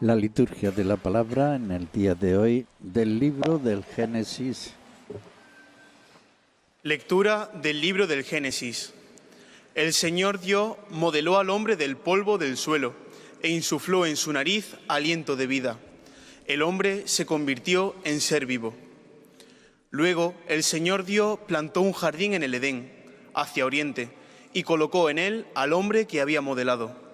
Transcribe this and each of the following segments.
La liturgia de la palabra en el día de hoy del libro del Génesis. Lectura del libro del Génesis. El Señor Dios modeló al hombre del polvo del suelo e insufló en su nariz aliento de vida. El hombre se convirtió en ser vivo. Luego el Señor Dios plantó un jardín en el Edén, hacia oriente, y colocó en él al hombre que había modelado.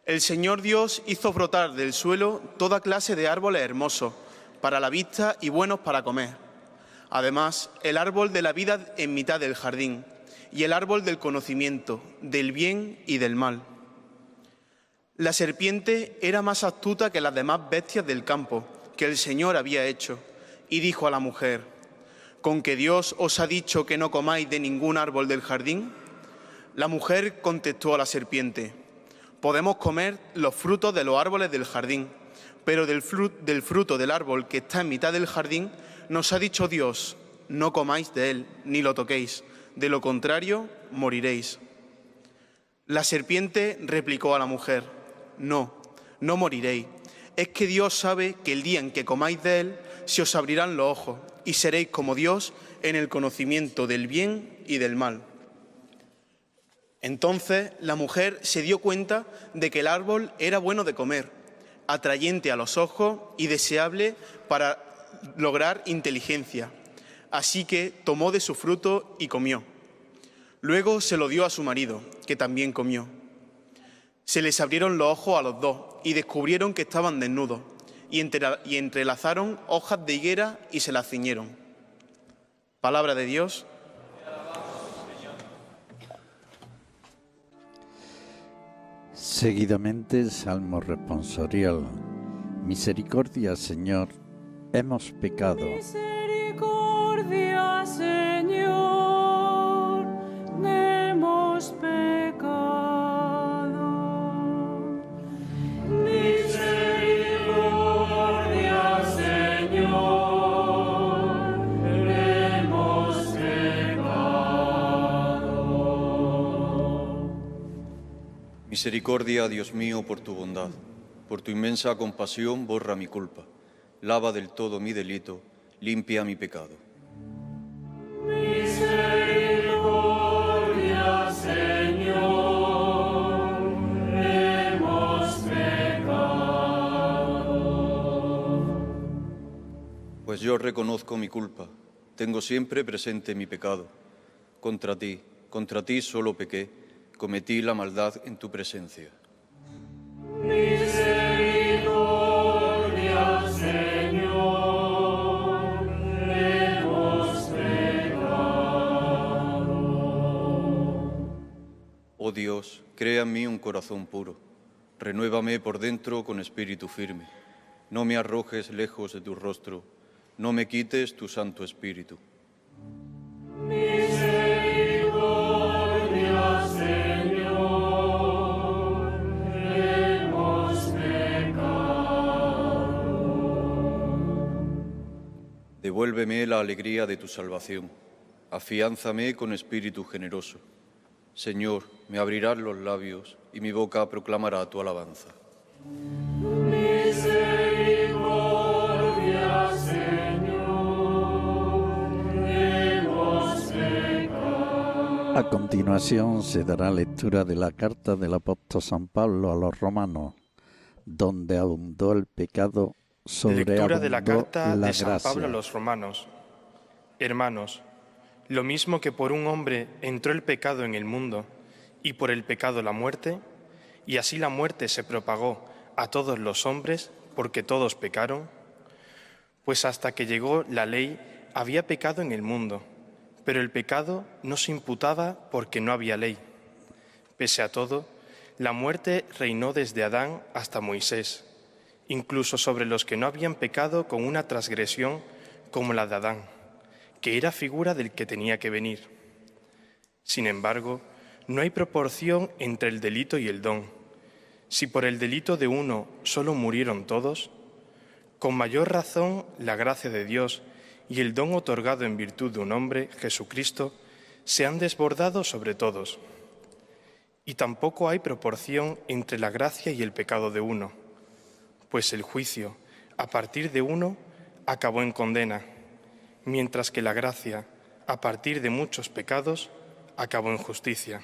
El Señor Dios hizo brotar del suelo toda clase de árboles hermosos, para la vista y buenos para comer. Además, el árbol de la vida en mitad del jardín, y el árbol del conocimiento, del bien y del mal. La serpiente era más astuta que las demás bestias del campo que el Señor había hecho, y dijo a la mujer: ¿con que Dios os ha dicho que no comáis de ningún árbol del jardín? La mujer contestó a la serpiente: podemos comer los frutos de los árboles del jardín, pero del fruto del árbol que está en mitad del jardín nos ha dicho Dios: no comáis de él, ni lo toquéis, de lo contrario moriréis. La serpiente replicó a la mujer: no moriréis. Es que Dios sabe que el día en que comáis de él se os abrirán los ojos y seréis como Dios en el conocimiento del bien y del mal. Entonces la mujer se dio cuenta de que el árbol era bueno de comer, atrayente a los ojos y deseable para lograr inteligencia. Así que tomó de su fruto y comió. Luego se lo dio a su marido, que también comió. Se les abrieron los ojos a los dos y descubrieron que estaban desnudos, y entrelazaron hojas de higuera y se las ciñeron. Palabra de Dios. Seguidamente, Salmo responsorial. Misericordia, Señor, hemos pecado. Misericordia, Señor, hemos pecado. Misericordia, Señor, hemos pecado. Misericordia, Dios mío, por tu bondad, por tu inmensa compasión, borra mi culpa, lava del todo mi delito, limpia mi pecado. Misericordia, Señor, hemos pecado. Pues yo reconozco mi culpa, tengo siempre presente mi pecado. Contra ti solo pequé, cometí la maldad en tu presencia. Misericordia, Señor, hemos pecado. Oh Dios, crea en mí un corazón puro, renuévame por dentro con espíritu firme. No me arrojes lejos de tu rostro, no me quites tu Santo Espíritu. Misericordia, Señor, hemos pecado. Devuélveme la alegría de tu salvación, afiánzame con espíritu generoso. Señor, me abrirás los labios y mi boca proclamará tu alabanza. Misericordia, Señor, hemos pecado. A continuación se dará lectura de la carta del apóstol San Pablo a los romanos, donde abundó el pecado, Lectura de la carta la de San gracia. Pablo a los romanos. Hermanos, lo mismo que por un hombre entró el pecado en el mundo, y por el pecado la muerte, y así la muerte se propagó a todos los hombres, porque todos pecaron, pues hasta que llegó la ley había pecado en el mundo, pero el pecado no se imputaba porque no había ley. Pese a todo, la muerte reinó desde Adán hasta Moisés, incluso sobre los que no habían pecado con una transgresión como la de Adán, que era figura del que tenía que venir. Sin embargo, no hay proporción entre el delito y el don. Si por el delito de uno solo murieron todos, con mayor razón la gracia de Dios y el don otorgado en virtud de un hombre, Jesucristo, se han desbordado sobre todos. Y tampoco hay proporción entre la gracia y el pecado de uno, pues el juicio, a partir de uno, acabó en condena, mientras que la gracia, a partir de muchos pecados, acabó en justicia.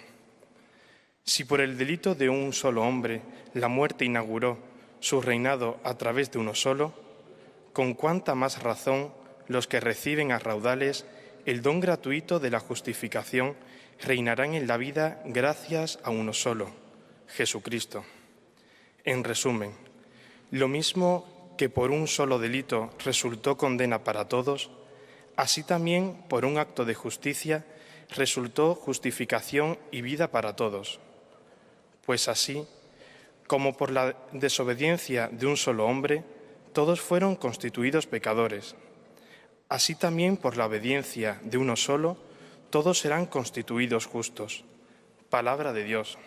Si por el delito de un solo hombre la muerte inauguró su reinado a través de uno solo, con cuánta más razón los que reciben a raudales el don gratuito de la justificación reinarán en la vida gracias a uno solo, Jesucristo. En resumen, lo mismo que por un solo delito resultó condena para todos, así también por un acto de justicia resultó justificación y vida para todos. Pues así, como por la desobediencia de un solo hombre, todos fueron constituidos pecadores, así también por la obediencia de uno solo, todos serán constituidos justos. Palabra de Dios.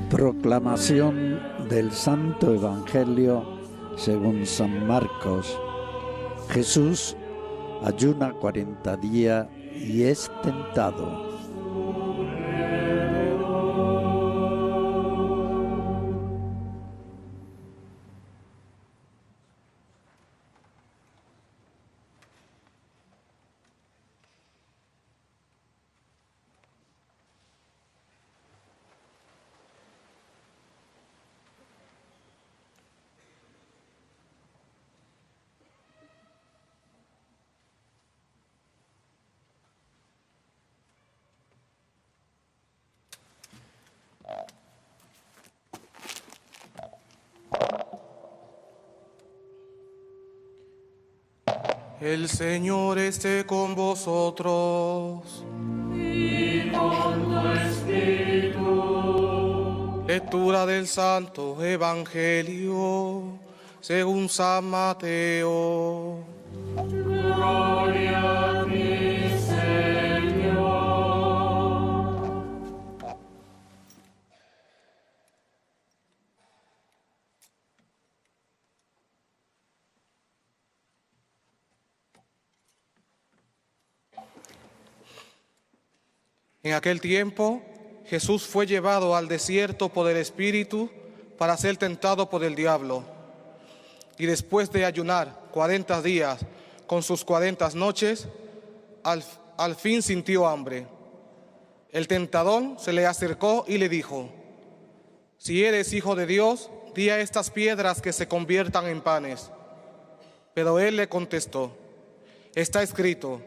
Proclamación del Santo Evangelio según San Marcos. Jesús ayuna 40 días y es tentado. El Señor esté con vosotros. Y con tu espíritu. Lectura del Santo Evangelio según San Mateo. Gloria a ti, Señor. En aquel tiempo, Jesús fue llevado al desierto por el Espíritu para ser tentado por el diablo. Y después de ayunar 40 días con sus 40 noches, al fin sintió hambre. El tentador se le acercó y le dijo: si eres hijo de Dios, di a estas piedras que se conviertan en panes. Pero él le contestó: está escrito,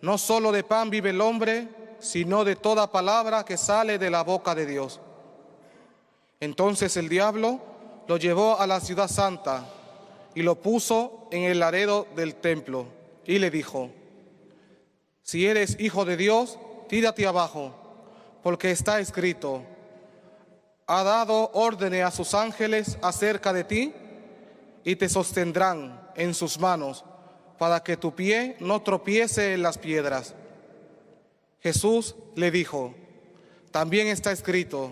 no solo de pan vive el hombre, sino de toda palabra que sale de la boca de Dios. Entonces el diablo lo llevó a la ciudad santa y lo puso en el laredo del templo y le dijo: si eres hijo de Dios, tírate abajo, porque está escrito, ha dado órdenes a sus ángeles acerca de ti y te sostendrán en sus manos para que tu pie no tropiece en las piedras. Jesús le dijo: también está escrito,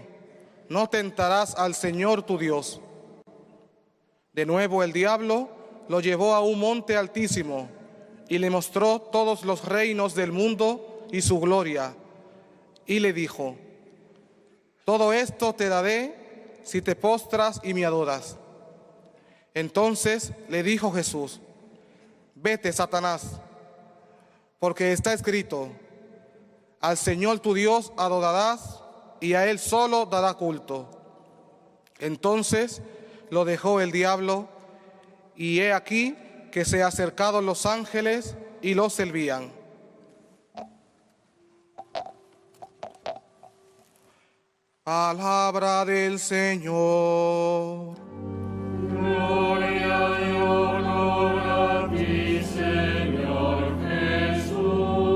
no tentarás al Señor tu Dios. De nuevo el diablo lo llevó a un monte altísimo y le mostró todos los reinos del mundo y su gloria. Y le dijo: todo esto te daré si te postras y me adoras. Entonces le dijo Jesús: vete, Satanás, porque está escrito, al Señor tu Dios adorarás y a Él solo dará culto. Entonces lo dejó el diablo, y he aquí que se acercaron los ángeles y lo servían. Palabra del Señor. Gloria a Dios, gloria a ti, Señor Jesús.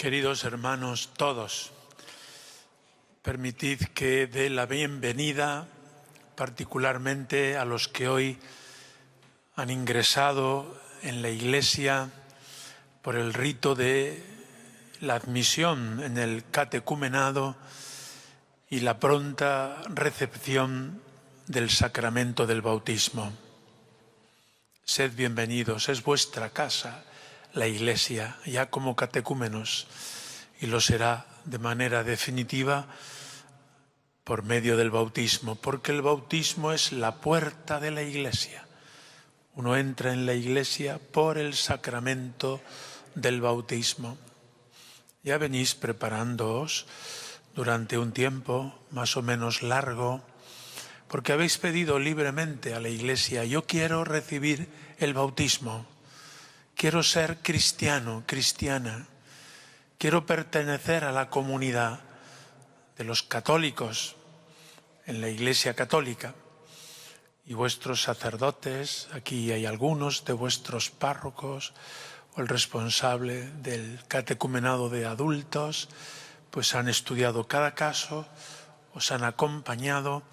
Queridos hermanos todos, permitid que dé la bienvenida particularmente a los que hoy han ingresado en la Iglesia por el rito de la admisión en el catecumenado y la pronta recepción del sacramento del bautismo. Sed bienvenidos, es vuestra casa, la Iglesia, ya como catecúmenos, y lo será de manera definitiva por medio del bautismo, porque el bautismo es la puerta de la Iglesia. Uno entra en la Iglesia por el sacramento del bautismo. Ya venís preparándoos durante un tiempo más o menos largo, porque habéis pedido libremente a la Iglesia: yo quiero recibir el bautismo, quiero ser cristiano, cristiana, quiero pertenecer a la comunidad de los católicos en la Iglesia católica. Y vuestros sacerdotes, aquí hay algunos de vuestros párrocos, o el responsable del catecumenado de adultos, pues han estudiado cada caso, os han acompañado,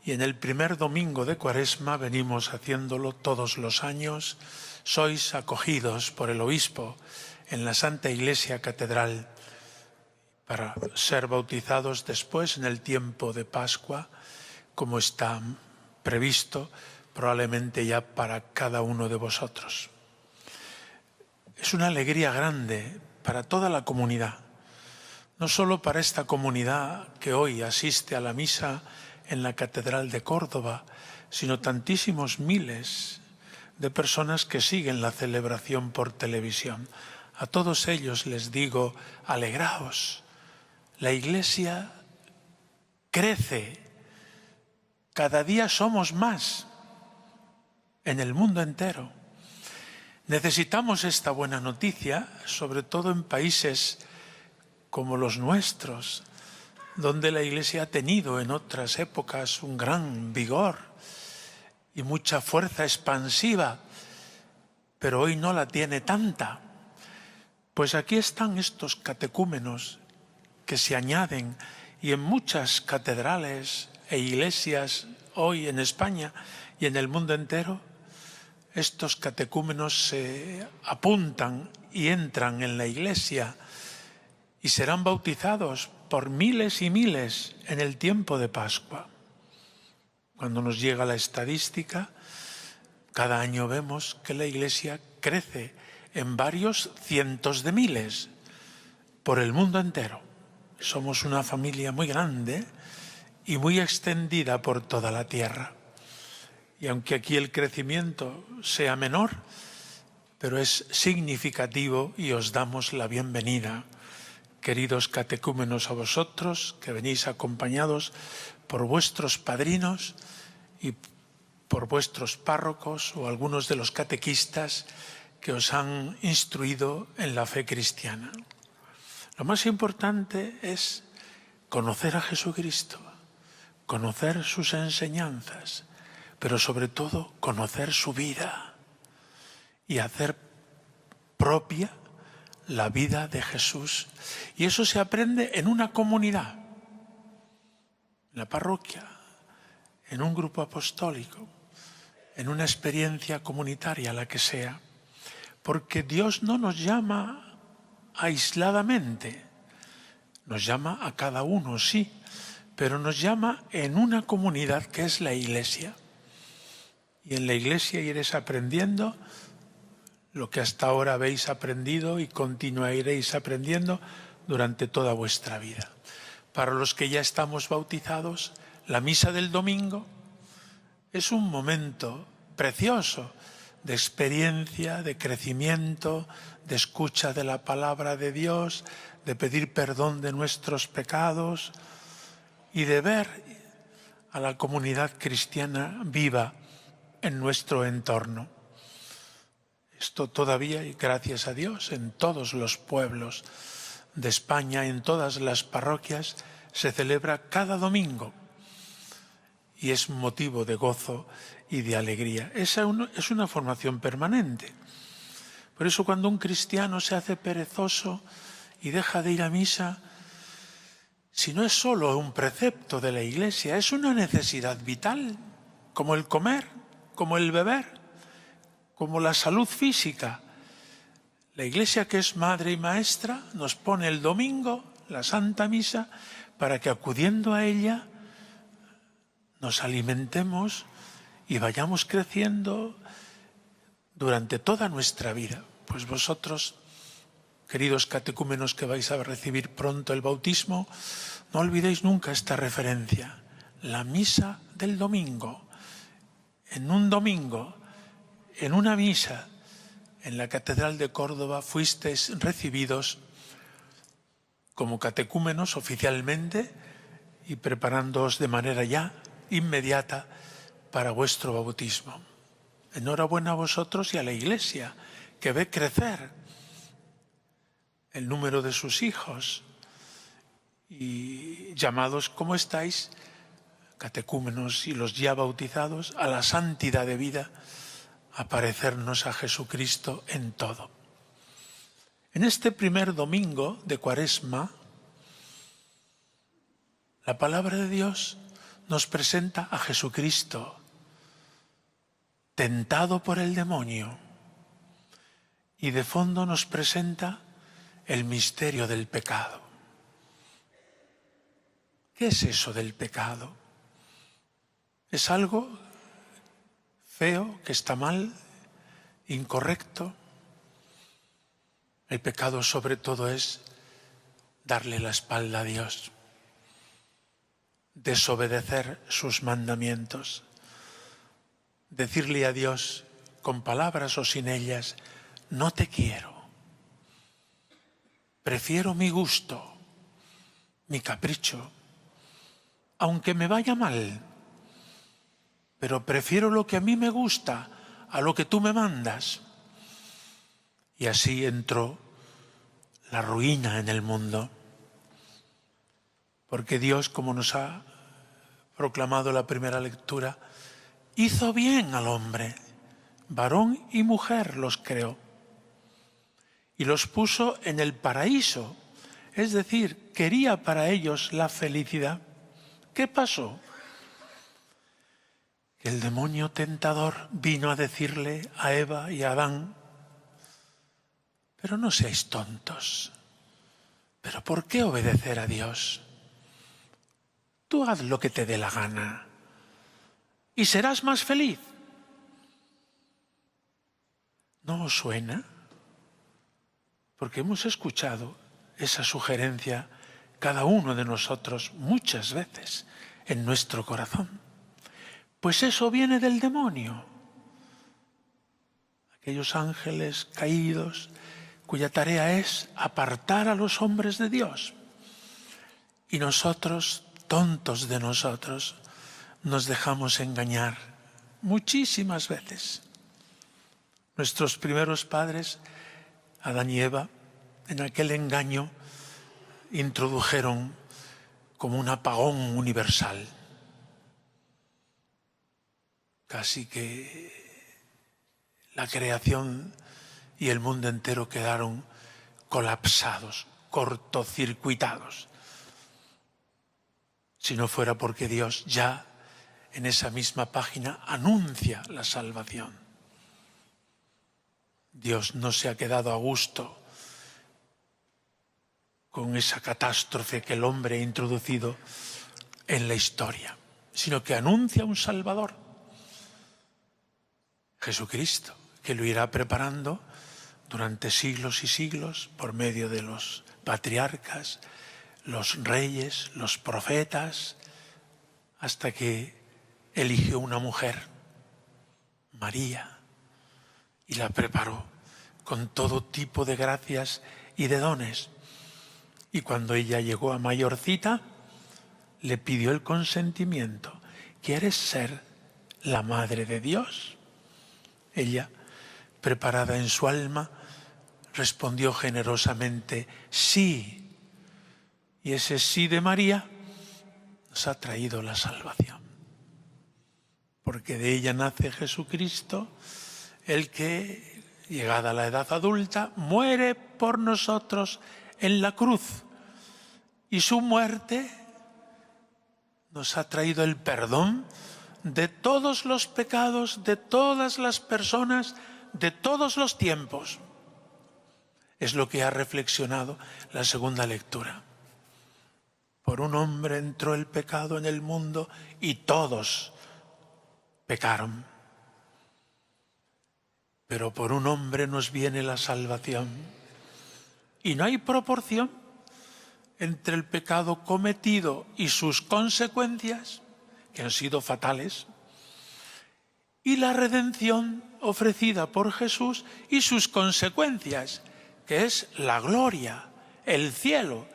y en el primer domingo de Cuaresma venimos haciéndolo todos los años. Sois acogidos por el obispo en la Santa Iglesia Catedral para ser bautizados después en el tiempo de Pascua, como está previsto probablemente ya para cada uno de vosotros. Es una alegría grande para toda la comunidad, no solo para esta comunidad que hoy asiste a la misa en la Catedral de Córdoba, sino tantísimos miles de personas que siguen la celebración por televisión. A todos ellos les digo: alegraos, la Iglesia crece, cada día somos más en el mundo entero. Necesitamos esta buena noticia, sobre todo en países como los nuestros, donde la Iglesia ha tenido en otras épocas un gran vigor y mucha fuerza expansiva, pero hoy no la tiene tanta. Pues aquí están estos catecúmenos que se añaden, y en muchas catedrales e iglesias hoy en España y en el mundo entero, estos catecúmenos se apuntan y entran en la Iglesia y serán bautizados por miles y miles en el tiempo de Pascua. Cuando nos llega la estadística, cada año vemos que la Iglesia crece en varios cientos de miles por el mundo entero. Somos una familia muy grande y muy extendida por toda la tierra. Y aunque aquí el crecimiento sea menor, pero es significativo, y os damos la bienvenida, queridos catecúmenos, a vosotros que venís acompañados por vuestros padrinos y por vuestros párrocos o algunos de los catequistas que os han instruido en la fe cristiana. Lo más importante es conocer a Jesucristo, conocer sus enseñanzas, pero sobre todo conocer su vida y hacer propia la vida de Jesús. Y eso se aprende en una comunidad, en la parroquia, en un grupo apostólico, en una experiencia comunitaria, la que sea. Porque Dios no nos llama aisladamente, nos llama a cada uno, sí, pero nos llama en una comunidad que es la Iglesia. Y en la Iglesia iréis aprendiendo lo que hasta ahora habéis aprendido y continuaréis aprendiendo durante toda vuestra vida. Para los que ya estamos bautizados, la misa del domingo es un momento precioso de experiencia, de crecimiento, de escucha de la palabra de Dios, de pedir perdón de nuestros pecados y de ver a la comunidad cristiana viva en nuestro entorno. Esto todavía, y gracias a Dios, en todos los pueblos de España, en todas las parroquias, se celebra cada domingo y es motivo de gozo y de alegría. Esa es una formación permanente. Por eso cuando un cristiano se hace perezoso y deja de ir a misa, si no es solo un precepto de la Iglesia, es una necesidad vital, como el comer, como el beber, como la salud física. La Iglesia, que es madre y maestra, nos pone el domingo la Santa Misa para que, acudiendo a ella, nos alimentemos y vayamos creciendo durante toda nuestra vida. Pues vosotros, queridos catecúmenos que vais a recibir pronto el bautismo, no olvidéis nunca esta referencia, la misa del domingo. En un domingo, en una misa, en la Catedral de Córdoba, fuisteis recibidos como catecúmenos oficialmente y preparándoos de manera ya inmediata para vuestro bautismo. Enhorabuena a vosotros y a la Iglesia, que ve crecer el número de sus hijos y llamados como estáis, catecúmenos y los ya bautizados, a la santidad de vida, a parecernos a Jesucristo en todo. En este primer domingo de Cuaresma, la palabra de Dios nos presenta a Jesucristo, tentado por el demonio, y de fondo nos presenta el misterio del pecado. ¿Qué es eso del pecado? ¿Es algo feo, que está mal, incorrecto? El pecado sobre todo es darle la espalda a Dios, desobedecer sus mandamientos, decirle a Dios con palabras o sin ellas, no te quiero, prefiero mi gusto, mi capricho, aunque me vaya mal, pero prefiero lo que a mí me gusta a lo que tú me mandas. Y así entró la ruina en el mundo, porque Dios, como nos ha proclamado la primera lectura, hizo bien al hombre, varón y mujer los creó, y los puso en el paraíso, es decir, quería para ellos la felicidad. ¿Qué pasó? Que el demonio tentador vino a decirle a Eva y a Adán, pero no seáis tontos, ¿pero por qué obedecer a Dios? Tú haz lo que te dé la gana y serás más feliz. ¿No os suena? Porque hemos escuchado esa sugerencia cada uno de nosotros muchas veces en nuestro corazón. Pues eso viene del demonio. Aquellos ángeles caídos cuya tarea es apartar a los hombres de Dios. Y nosotros, tontos de nosotros, nos dejamos engañar muchísimas veces. Nuestros primeros padres, Adán y Eva, en aquel engaño introdujeron como un apagón universal. Casi que la creación y el mundo entero quedaron colapsados, cortocircuitados. Si no fuera porque Dios ya en esa misma página anuncia la salvación. Dios no se ha quedado a gusto con esa catástrofe que el hombre ha introducido en la historia, sino que anuncia un Salvador, Jesucristo, que lo irá preparando durante siglos y siglos por medio de los patriarcas, los reyes, los profetas, hasta que eligió una mujer, María, y la preparó con todo tipo de gracias y de dones. Y cuando ella llegó a mayorcita, le pidió el consentimiento. ¿Quieres ser la madre de Dios? Ella, preparada en su alma, respondió generosamente, sí. Y ese sí de María nos ha traído la salvación. Porque de ella nace Jesucristo, el que, llegada a la edad adulta, muere por nosotros en la cruz y su muerte nos ha traído el perdón de todos los pecados, de todas las personas, de todos los tiempos. Es lo que ha reflexionado la segunda lectura. Por un hombre entró el pecado en el mundo y todos pecaron. Pero por un hombre nos viene la salvación. Y no hay proporción entre el pecado cometido y sus consecuencias, que han sido fatales, y la redención ofrecida por Jesús y sus consecuencias, que es la gloria, el cielo,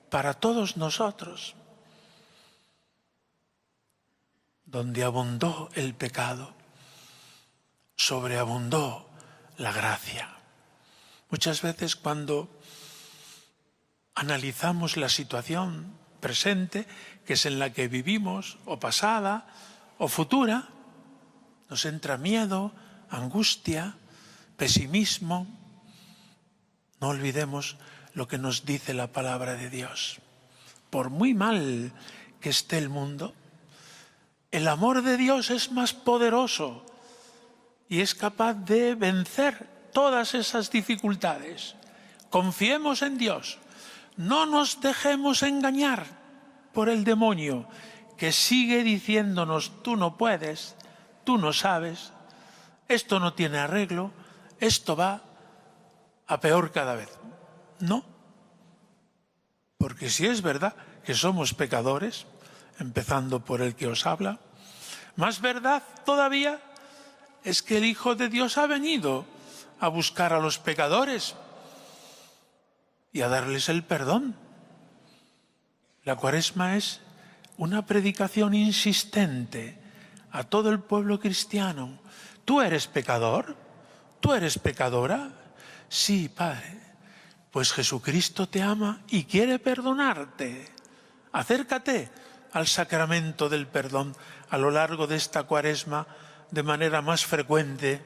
para todos nosotros. Donde abundó el pecado, sobreabundó la gracia. Muchas veces cuando analizamos la situación presente, que es en la que vivimos, o pasada, o futura, nos entra miedo, angustia, pesimismo. No olvidemos lo que nos dice la palabra de Dios. Por muy mal que esté el mundo, el amor de Dios es más poderoso y es capaz de vencer todas esas dificultades. Confiemos en Dios. No nos dejemos engañar por el demonio, que sigue diciéndonos: tú no puedes, tú no sabes, esto no tiene arreglo, esto va a peor cada vez. No, porque si es verdad que somos pecadores, empezando por el que os habla, más verdad todavía es que el Hijo de Dios ha venido a buscar a los pecadores y a darles el perdón. La Cuaresma es una predicación insistente a todo el pueblo cristiano. ¿Tú eres pecador? ¿Tú eres pecadora? Sí, Padre. Pues Jesucristo te ama y quiere perdonarte. Acércate al sacramento del perdón a lo largo de esta Cuaresma de manera más frecuente.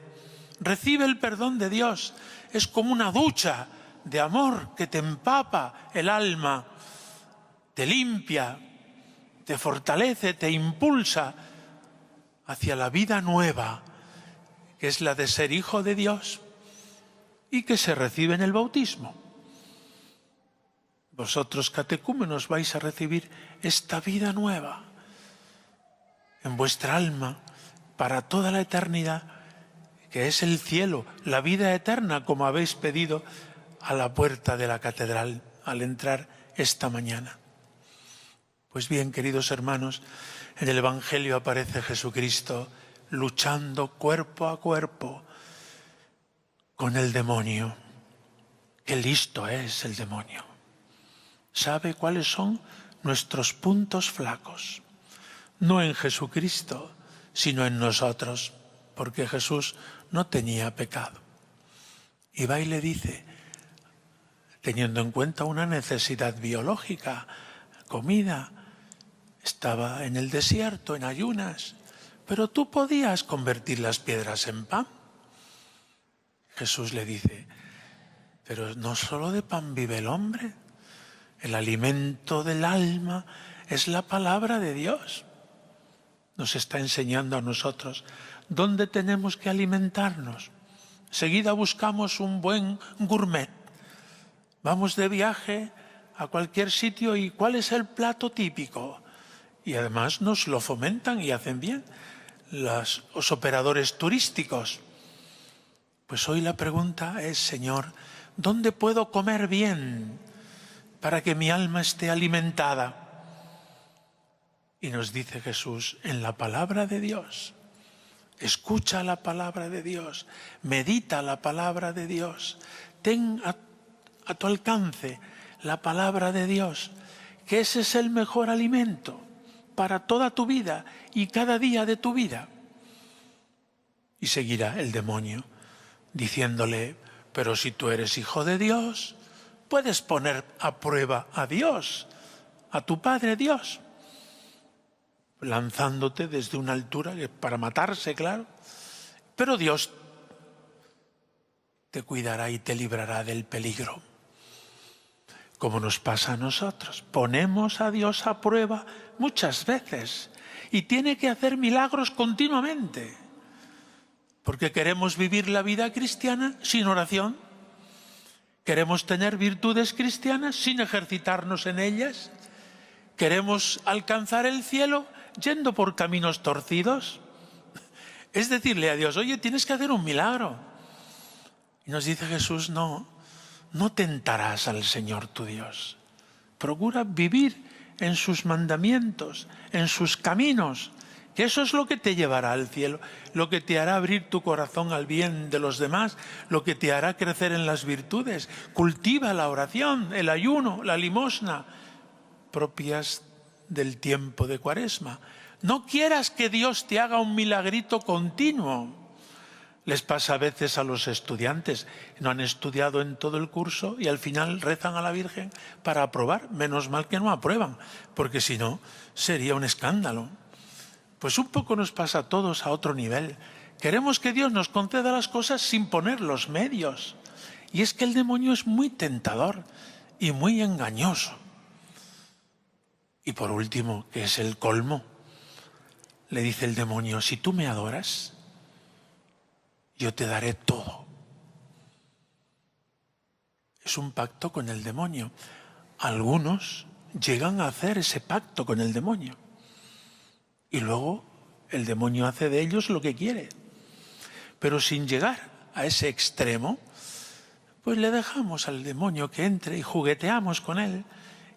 Recibe el perdón de Dios. Es como una ducha de amor que te empapa el alma, te limpia, te fortalece, te impulsa hacia la vida nueva, que es la de ser hijo de Dios y que se recibe en el bautismo. Vosotros, catecúmenos, vais a recibir esta vida nueva en vuestra alma para toda la eternidad, que es el cielo, la vida eterna, como habéis pedido a la puerta de la catedral al entrar esta mañana. Pues bien, queridos hermanos, en el Evangelio aparece Jesucristo luchando cuerpo a cuerpo con el demonio. Qué listo es el demonio. Sabe cuáles son nuestros puntos flacos. No en Jesucristo, sino en nosotros, porque Jesús no tenía pecado. Y va y le dice, teniendo en cuenta una necesidad biológica, comida, estaba en el desierto, en ayunas, pero tú podías convertir las piedras en pan. Jesús le dice, pero no solo de pan vive el hombre, el alimento del alma es la palabra de Dios. Nos está enseñando a nosotros dónde tenemos que alimentarnos. Enseguida buscamos un buen gourmet. Vamos de viaje a cualquier sitio y ¿cuál es el plato típico? Y además nos lo fomentan y hacen bien los operadores turísticos. Pues hoy la pregunta es, Señor, ¿dónde puedo comer bien para que mi alma esté alimentada? Y nos dice Jesús, en la palabra de Dios. Escucha la palabra de Dios, medita la palabra de Dios, ten a tu alcance la palabra de Dios, que ese es el mejor alimento para toda tu vida y cada día de tu vida. Y seguirá el demonio diciéndole, pero si tú eres hijo de Dios, puedes poner a prueba a Dios, a tu Padre Dios, lanzándote desde una altura para matarse, claro, pero Dios te cuidará y te librará del peligro. como nos pasa a nosotros. Ponemos a Dios a prueba muchas veces y tiene que hacer milagros continuamente, porque queremos vivir la vida cristiana sin oración, queremos tener virtudes cristianas sin ejercitarnos en ellas, queremos alcanzar el cielo yendo por caminos torcidos. Es decirle a Dios, oye, tienes que hacer un milagro. Y nos dice Jesús, no tentarás al Señor tu Dios. Procura vivir en sus mandamientos, en sus caminos, que eso es lo que te llevará al cielo, lo que te hará abrir tu corazón al bien de los demás, lo que te hará crecer en las virtudes. Cultiva la oración, el ayuno, la limosna, propias del tiempo de Cuaresma. No quieras que Dios te haga un milagrito continuo. Les pasa a veces a los estudiantes, no han estudiado en todo el curso y al final rezan a la Virgen para aprobar. Menos mal que no aprueban, porque si no sería un escándalo. Pues un poco nos pasa a todos a otro nivel. Queremos que Dios nos conceda las cosas sin poner los medios. Y es que el demonio es muy tentador y muy engañoso. Y por último, que es el colmo, le dice el demonio, si tú me adoras, yo te daré todo. Es un pacto con el demonio. Algunos llegan a hacer ese pacto con el demonio. Y luego el demonio hace de ellos lo que quiere. Pero sin llegar a ese extremo, pues le dejamos al demonio que entre y jugueteamos con él.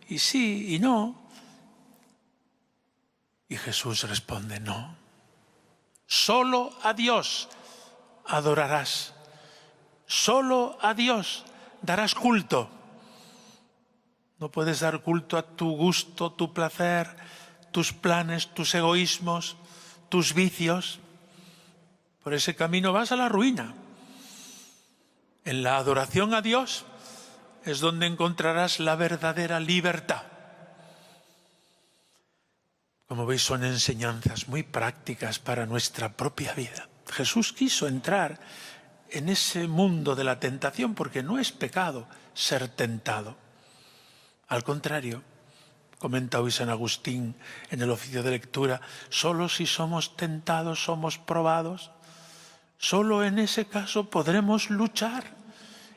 Y sí y no. Y Jesús responde, no. Solo a Dios adorarás. Solo a Dios darás culto. No puedes dar culto a tu gusto, tu placer, tus planes, tus egoísmos, tus vicios. Por ese camino vas a la ruina. En la adoración a Dios es donde encontrarás la verdadera libertad. Como veis, son enseñanzas muy prácticas para nuestra propia vida. Jesús quiso entrar en ese mundo de la tentación porque no es pecado ser tentado. Al contrario, comenta hoy San Agustín en el oficio de lectura, solo si somos tentados somos probados. Solo en ese caso podremos luchar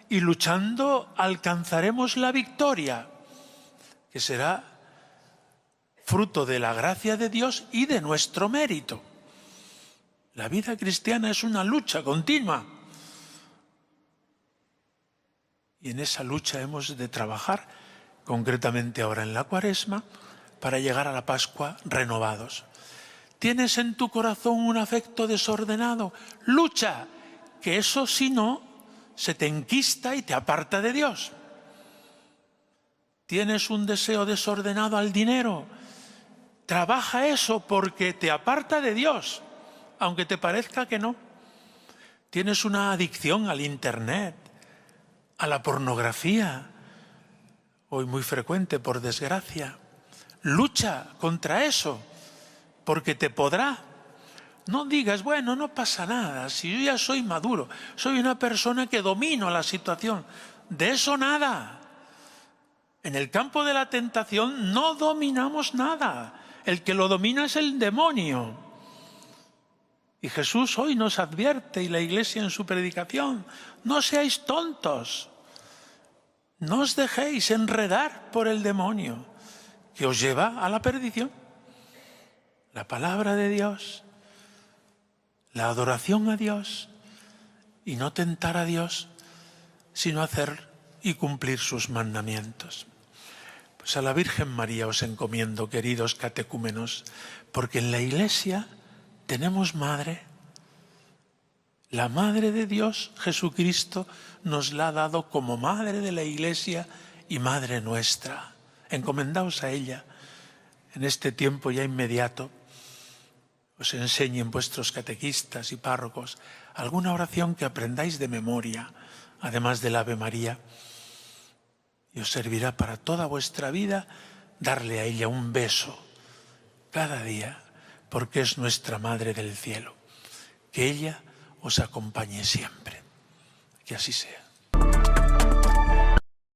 y luchando alcanzaremos la victoria, que será fruto de la gracia de Dios y de nuestro mérito. La vida cristiana es una lucha continua. Y en esa lucha hemos de trabajar, concretamente ahora en la Cuaresma, para llegar a la Pascua renovados. ¿Tienes en tu corazón un afecto desordenado? Lucha, que eso si no, se te enquista y te aparta de Dios. ¿Tienes un deseo desordenado al dinero? Trabaja eso porque te aparta de Dios, aunque te parezca que no. Tienes una adicción al internet, a la pornografía, hoy muy frecuente por desgracia. Lucha contra eso, porque te podrá. No digas, bueno, no pasa nada, si yo ya soy maduro, soy una persona que domino la situación. De eso nada. En el campo de la tentación no dominamos nada. El que lo domina es el demonio. Y Jesús hoy nos advierte, y la Iglesia en su predicación, no seáis tontos, no os dejéis enredar por el demonio, que os lleva a la perdición. La palabra de Dios, la adoración a Dios, y no tentar a Dios, sino hacer y cumplir sus mandamientos. Pues a la Virgen María os encomiendo, queridos catecúmenos, porque en la Iglesia tenemos madre. La Madre de Dios, Jesucristo, nos la ha dado como Madre de la Iglesia y Madre nuestra. Encomendaos a ella en este tiempo ya inmediato. Os enseñen vuestros catequistas y párrocos alguna oración que aprendáis de memoria, además del Ave María. Y os servirá para toda vuestra vida darle a ella un beso cada día, porque es nuestra Madre del Cielo. Que ella os acompañe siempre. Que así sea.